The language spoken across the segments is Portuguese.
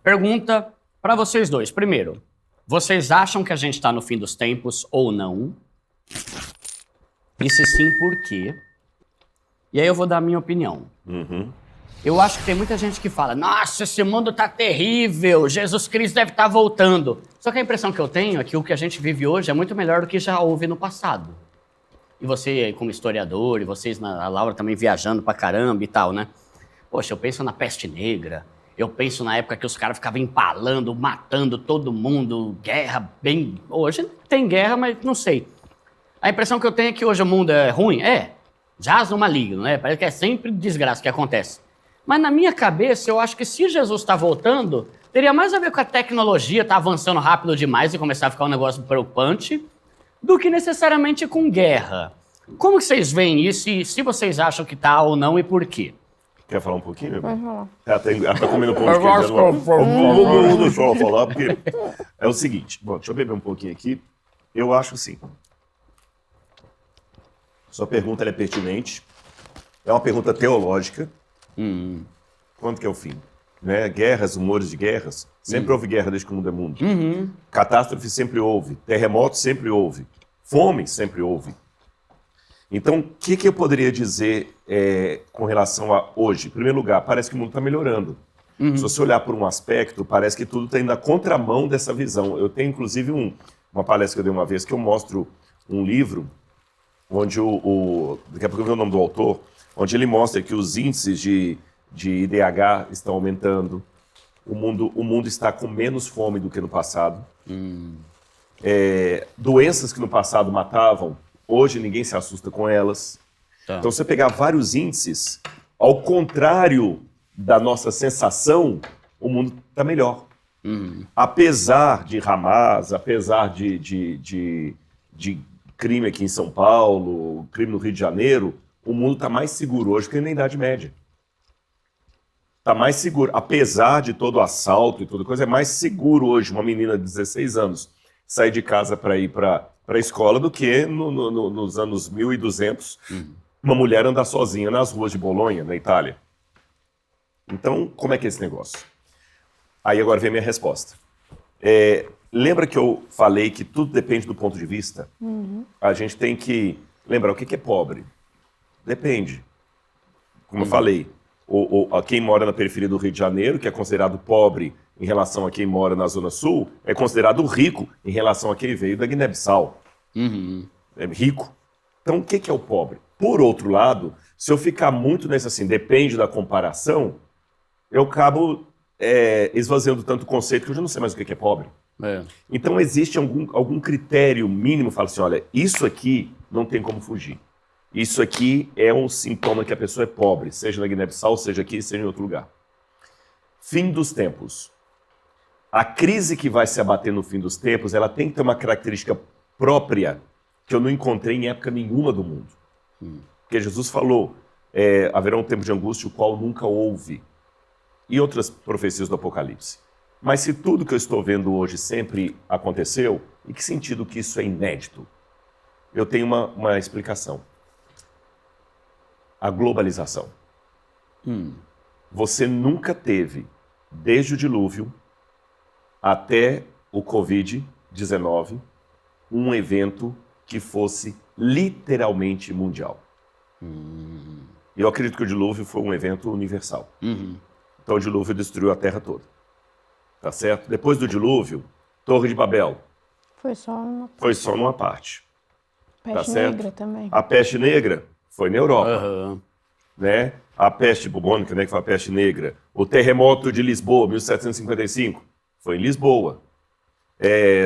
Pergunta para vocês dois. Primeiro, vocês acham que a gente está no fim dos tempos ou não? E se sim, por quê? E aí eu vou dar a minha opinião. Eu acho que tem muita gente que fala, nossa, esse mundo tá terrível, Jesus Cristo deve estar voltando. Só que a impressão que eu tenho é que o que a gente vive hoje é muito melhor do que já houve no passado. E você, como historiador, e vocês, a Laura também viajando pra caramba e tal, né? Poxa, eu penso na peste negra, eu penso na época que os caras ficavam empalando, matando todo mundo, guerra bem... Hoje tem guerra, mas não sei. A impressão que eu tenho é que hoje o mundo é ruim. Jaz no maligno, né? Parece que é sempre desgraça que acontece. Mas na minha cabeça, eu acho que se Jesus está voltando, teria mais a ver com a tecnologia tá avançando rápido demais e começar a ficar um negócio preocupante, do que necessariamente com guerra. Como que vocês veem isso e se vocês acham que tá ou não e por quê? Quer falar um pouquinho? Pode falar. Ela tá comendo pão de queijo. Vou deixar ela falar, porque é o seguinte. Bom, deixa eu beber um pouquinho aqui. Eu acho assim. Sua pergunta ela é pertinente. É uma pergunta teológica. Quando que é o fim? Né? Guerras, rumores de guerras. Sempre houve guerra desde que o mundo é mundo. Catástrofe sempre houve. Terremoto sempre houve. Fome sempre houve. Então, o que eu poderia dizer com relação a hoje? Em primeiro lugar, parece que o mundo está melhorando. Se você olhar por um aspecto, parece que tudo está indo na contramão dessa visão. Eu tenho, inclusive, uma palestra que eu dei uma vez que eu mostro um livro onde daqui a pouco eu vou ver o nome do autor, onde ele mostra que os índices de IDH estão aumentando, o mundo está com menos fome do que no passado. Doenças que no passado matavam, hoje ninguém se assusta com elas. Tá. Então, se você pegar vários índices, ao contrário da nossa sensação, o mundo está melhor. Apesar de Hamas, apesar de crime aqui em São Paulo, crime no Rio de Janeiro, o mundo está mais seguro hoje que na Idade Média. Está mais seguro. Apesar de todo o assalto e toda coisa, é mais seguro hoje uma menina de 16 anos sair de casa para ir para a escola do que nos anos 1200 uma mulher andar sozinha nas ruas de Bolonha, na Itália. Então, como é que é esse negócio? Aí agora vem a minha resposta. Lembra que eu falei que tudo depende do ponto de vista? A gente tem que lembrar o que é pobre. Depende. Como eu falei, quem mora na periferia do Rio de Janeiro, que é considerado pobre em relação a quem mora na Zona Sul, é considerado rico em relação a quem veio da Guiné-Bissau. É rico. Então, o que é o pobre? Por outro lado, se eu ficar muito nesse assim, depende da comparação, eu acabo esvaziando tanto o conceito que eu já não sei mais o que é pobre. Então, existe algum critério mínimo, fala assim, olha, isso aqui não tem como fugir. Isso aqui é um sintoma que a pessoa é pobre, seja na Guiné-Bissau, seja aqui, seja em outro lugar. Fim dos tempos. A crise que vai se abater no fim dos tempos, ela tem que ter uma característica própria que eu não encontrei em época nenhuma do mundo. Porque Jesus falou, haverá um tempo de angústia o qual nunca houve. E outras profecias do Apocalipse. Mas se tudo que eu estou vendo hoje sempre aconteceu, em que sentido que isso é inédito? Eu tenho uma explicação. A globalização. Você nunca teve, desde o dilúvio até o Covid-19, um evento que fosse literalmente mundial. Eu acredito que o dilúvio foi um evento universal. Então o dilúvio destruiu a Terra toda. Tá certo? Depois do dilúvio, Torre de Babel. Foi só numa parte. Peste negra também. A peste negra foi na Europa. Né? A peste bubônica, né, que foi a peste negra. O terremoto de Lisboa, 1755, foi em Lisboa.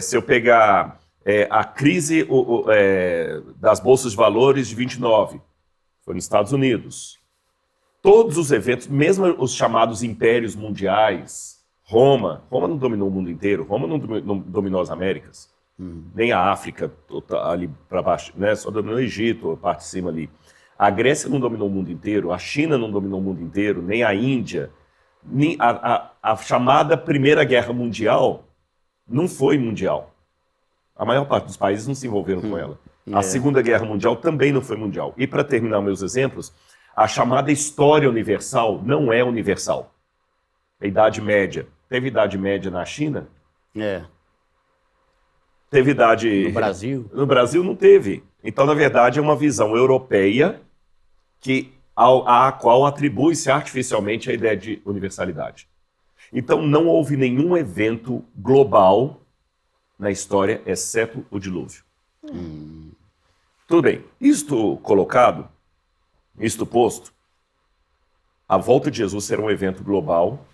Se eu pegar a crise das bolsas de valores de 29, foi nos Estados Unidos. Todos os eventos, mesmo os chamados impérios mundiais, Roma não dominou o mundo inteiro, Roma não dominou as Américas, nem a África, ali para baixo, né? Só dominou o Egito, a parte de cima ali. A Grécia não dominou o mundo inteiro, a China não dominou o mundo inteiro, nem a Índia. Nem a chamada Primeira Guerra Mundial não foi mundial. A maior parte dos países não se envolveram com ela. A Segunda Guerra Mundial também não foi mundial. E para terminar meus exemplos, a chamada história universal não é universal. A Idade Média, Teve Idade Média na China? É. Teve idade... No Brasil? No Brasil não teve. Então, na verdade, é uma visão europeia a qual atribui-se artificialmente a ideia de universalidade. Então, não houve nenhum evento global na história, exceto o dilúvio. Tudo bem. Isto colocado, isto posto, a volta de Jesus será um evento global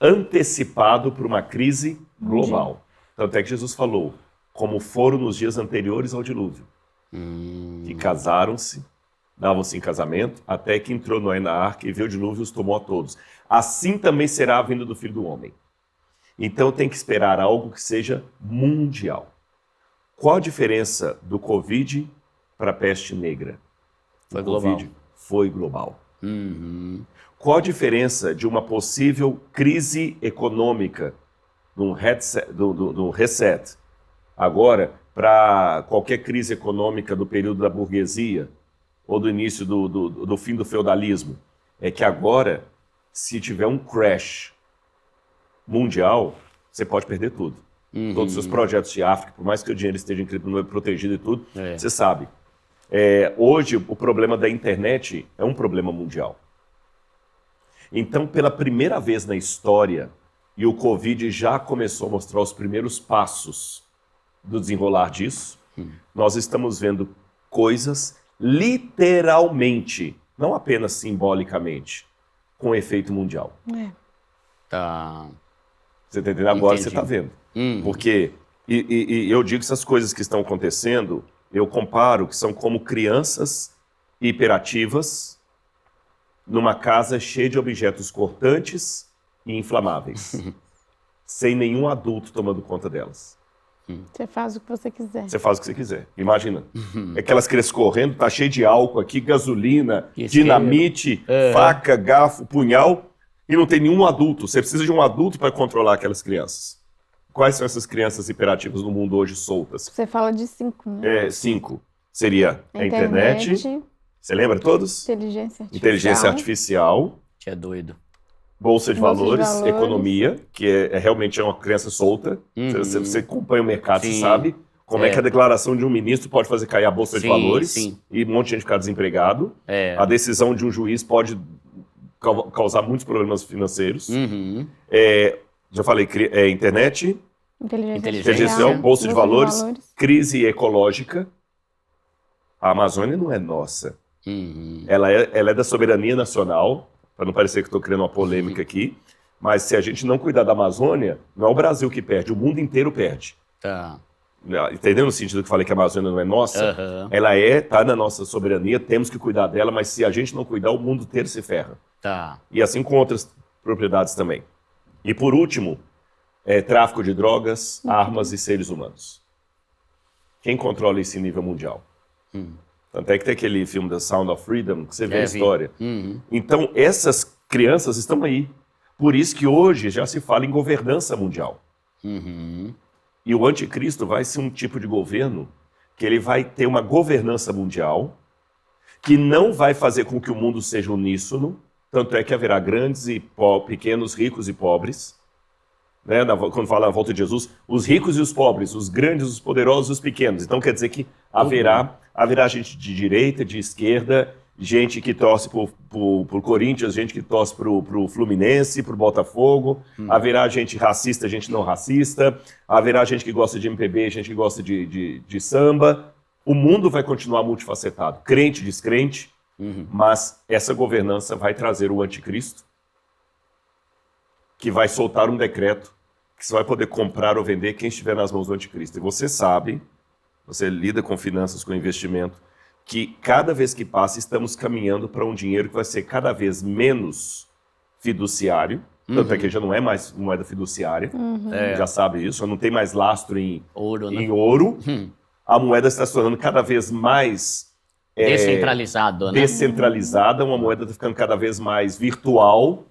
antecipado por uma crise global. Tanto é que Jesus falou, como foram nos dias anteriores ao dilúvio, que casaram-se, davam-se em casamento, até que entrou Noé na arca e veio o dilúvio e os tomou a todos. Assim também será a vinda do Filho do Homem. Então tem que esperar algo que seja mundial. Qual a diferença do Covid para a peste negra? Foi global. Covid foi global. Qual a diferença de uma possível crise econômica, de um reset, agora, para qualquer crise econômica do período da burguesia ou do início do fim do feudalismo? É que agora, se tiver um crash mundial, você pode perder tudo. Todos os seus projetos de África, por mais que o dinheiro esteja protegido e tudo, você sabe. Hoje, o problema da internet é um problema mundial. Então, pela primeira vez na história, e o Covid já começou a mostrar os primeiros passos do desenrolar disso, nós estamos vendo coisas literalmente, não apenas simbolicamente, com efeito mundial. Tá. Você está entendendo? Agora Entendi. você está vendo. Porque, e eu digo que essas coisas que estão acontecendo, eu comparo que são como crianças hiperativas numa casa cheia de objetos cortantes e inflamáveis, sem nenhum adulto tomando conta delas. Você faz o que você quiser. Você faz o que você quiser. Imagina. Aquelas crianças correndo, tá cheio de álcool aqui, gasolina, dinamite, faca, garfo, punhal, e não tem nenhum adulto. Você precisa de um adulto para controlar aquelas crianças. Quais são essas crianças hiperativas no mundo hoje soltas? Você fala de 5, né? 5. Seria a internet. Você lembra todos? Inteligência artificial. Que é doido. Bolsa de valores, economia, que realmente é uma criança solta. Você acompanha o mercado, você sabe como é que a declaração de um ministro pode fazer cair a bolsa de valores e um monte de gente ficar desempregado. A decisão de um juiz pode causar muitos problemas financeiros. Já falei, internet, inteligência artificial, bolsa de valores, crise ecológica. A Amazônia não é nossa. Ela é da soberania nacional, para não parecer que estou criando uma polêmica aqui, mas se a gente não cuidar da Amazônia, não é o Brasil que perde, o mundo inteiro perde. Tá. Entendeu no sentido que eu falei que a Amazônia não é nossa? Ela está na nossa soberania, temos que cuidar dela, mas se a gente não cuidar, o mundo inteiro se ferra. Tá. E assim com outras propriedades também. E por último, tráfico de drogas, armas e seres humanos. Quem controla esse nível mundial? Tanto é que tem aquele filme The Sound of Freedom, que você vê a história. Então, essas crianças estão aí. Por isso que hoje já se fala em governança mundial. E o anticristo vai ser um tipo de governo que ele vai ter uma governança mundial que não vai fazer com que o mundo seja uníssono. Tanto é que haverá grandes e pequenos, ricos e pobres. Né? Quando fala na volta de Jesus, os ricos e os pobres, os grandes, os poderosos e os pequenos. Então quer dizer que haverá gente de direita, de esquerda, gente que torce por Corinthians, gente que torce pro Fluminense, pro Botafogo, haverá gente racista, gente não racista, haverá gente que gosta de MPB, gente que gosta de samba. O mundo vai continuar multifacetado, crente, descrente, mas essa governança vai trazer o anticristo, que vai soltar um decreto que você vai poder comprar ou vender quem estiver nas mãos do anticristo. E você sabe, você lida com finanças, com investimento, que cada vez que passa estamos caminhando para um dinheiro que vai ser cada vez menos fiduciário, tanto é que já não é mais moeda fiduciária, já sabe isso, não tem mais lastro em ouro. A moeda está se tornando cada vez mais descentralizada, uma moeda está ficando cada vez mais virtual.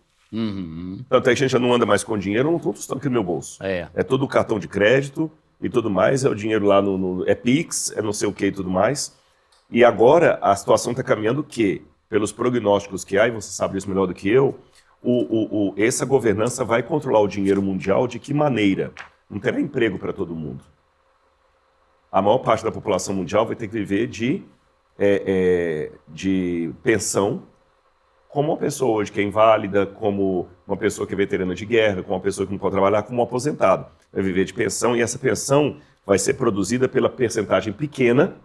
Tanto é que a gente já não anda mais com dinheiro, eu não estou tostando aqui no meu bolso. É todo o cartão de crédito e tudo mais, é o dinheiro lá é Pix, é não sei o que e tudo mais. E agora a situação está caminhando que, pelos prognósticos que há, e você sabe isso melhor do que eu, essa governança vai controlar o dinheiro mundial de que maneira? Não terá emprego para todo mundo. A maior parte da população mundial vai ter que viver de pensão, como uma pessoa hoje que é inválida, como uma pessoa que é veterana de guerra, como uma pessoa que não pode trabalhar, como um aposentado. Vai viver de pensão e essa pensão vai ser produzida pela percentagem pequena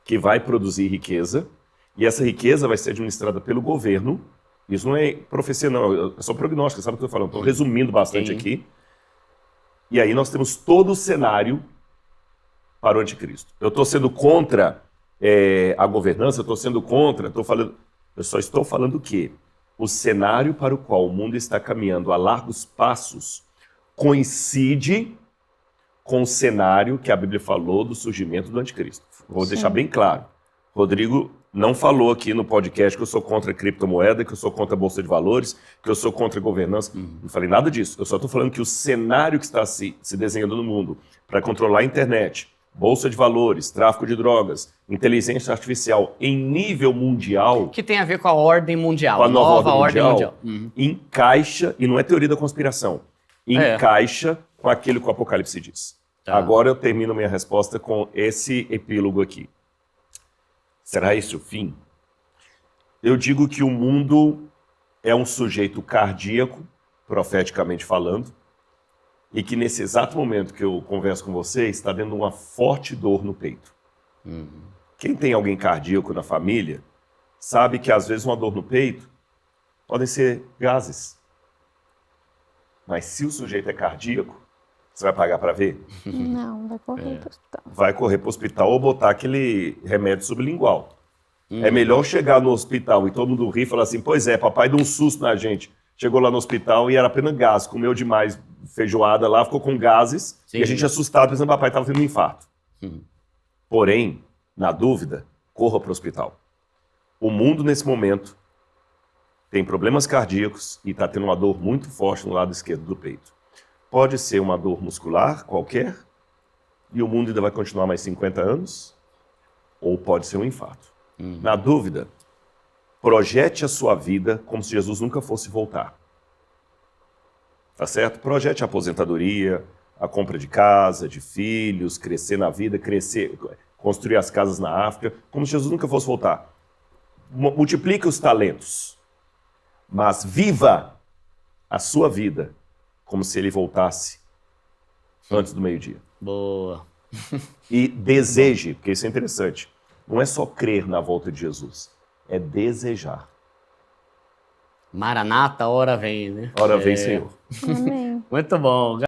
que vai produzir riqueza e essa riqueza vai ser administrada pelo governo. Isso não é profecia, não. É só prognóstico, sabe o que eu estou falando? Estou resumindo bastante aqui. E aí nós temos todo o cenário para o anticristo. Eu estou sendo contra a governança, eu estou sendo contra, eu só estou falando que o cenário para o qual o mundo está caminhando a largos passos coincide com o cenário que a Bíblia falou do surgimento do anticristo. Vou deixar bem claro. Rodrigo não falou aqui no podcast que eu sou contra a criptomoeda, que eu sou contra a bolsa de valores, que eu sou contra a governança. Não falei nada disso. Eu só estou falando que o cenário que está se desenhando no mundo para controlar a internet, bolsa de valores, tráfico de drogas, inteligência artificial em nível mundial... Que tem a ver com a ordem mundial, com a nova ordem mundial. Encaixa, e não é teoria da conspiração, encaixa com aquilo que o Apocalipse diz. Tá. Agora eu termino minha resposta com esse epílogo aqui. Será esse o fim? Eu digo que o mundo é um sujeito cardíaco, profeticamente falando, e que nesse exato momento que eu converso com você, está dando uma forte dor no peito. Quem tem alguém cardíaco na família, sabe que às vezes uma dor no peito podem ser gases. Mas se o sujeito é cardíaco, você vai pagar para ver? Não, vai correr para o hospital. Vai correr para o hospital ou botar aquele remédio sublingual. É melhor chegar no hospital e todo mundo rir e falar assim, pois é, papai deu um susto na gente. Chegou lá no hospital e era apenas gás, comeu demais feijoada lá, ficou com gases, e a gente assustado pensando que o papai estava tendo um infarto. Porém, na dúvida, corra para o hospital. O mundo, nesse momento, tem problemas cardíacos e está tendo uma dor muito forte no lado esquerdo do peito. Pode ser uma dor muscular qualquer, e o mundo ainda vai continuar mais 50 anos, ou pode ser um infarto. Na dúvida, projete a sua vida como se Jesus nunca fosse voltar. Tá certo? Projete a aposentadoria, a compra de casa, de filhos, crescer na vida, construir as casas na África, como se Jesus nunca fosse voltar. Multiplique os talentos, mas viva a sua vida como se ele voltasse antes do meio-dia. Boa. E deseje, porque isso é interessante, não é só crer na volta de Jesus, é desejar. Maranata, hora vem, né? Ora vem, Senhor. Amém. Muito bom.